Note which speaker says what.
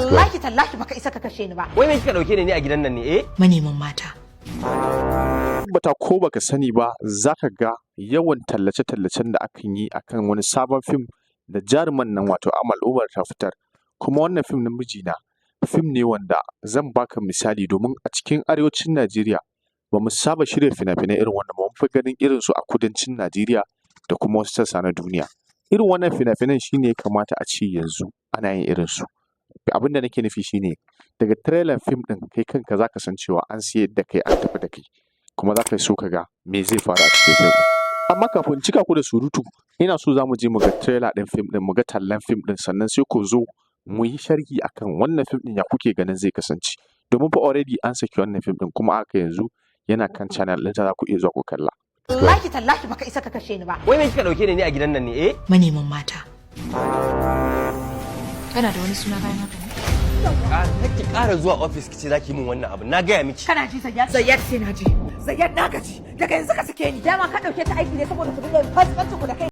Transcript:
Speaker 1: wallahi tallahi baka isa ka kashe ni ba.
Speaker 2: Wai me kika dauke ni a gidan nan ne
Speaker 1: Manemin mata.
Speaker 3: Bata ko baka sani ba zaka ga yawan tallace-tallacen da akan yi akan wani sabon fim da jaruman nan wato Amal Umar ta fitar. Kuma wannan fim na mijina fim ne wanda zan baka misali domin a cikin arewacin Najeriya ba mu saba shirya fina-finai irin wannan ba, mun fi ganin irin su a kudancin Najeriya da kuma wasu sassa na duniya. Irin wannan fina-finan shine ya kamata a ce yanzu ana yin irin su. Abin da nake nufi shine daga trailer fim din kai kanka zaka san cewa an siyar da kai an tafi da kai kuma zaka so ka ga me zai faru a cikin fim din. Amma kafin cika ku da surutu ina so za mu je mu ga trailer din fim din, mu ga tallan fim din, sannan sai ku zo mu yi sharhi akan wannan fim din ya kuke ganin zai kasance. Domin fa already an saki wannan fim din kuma aka yanzu yana kan channel ɗin za ku iya zuwa ku kalla.
Speaker 1: Wallahi tallahi baka isa ka kashe ni ba.
Speaker 2: wai me kika dauke ni a gidan nan ne
Speaker 1: Manemin mata. Kana da wani suna bayan haka ne?
Speaker 2: Kake ƙara zuwa office kice zaki min wannan abu na gaya miki.
Speaker 1: Kana ji Zayyad? Zayyad sai na ji. Zayyad na gaji. Daga yanzu ka sake ni. Dama ka dauke ta aiki ne saboda ku dinga fasfanta ku da kai.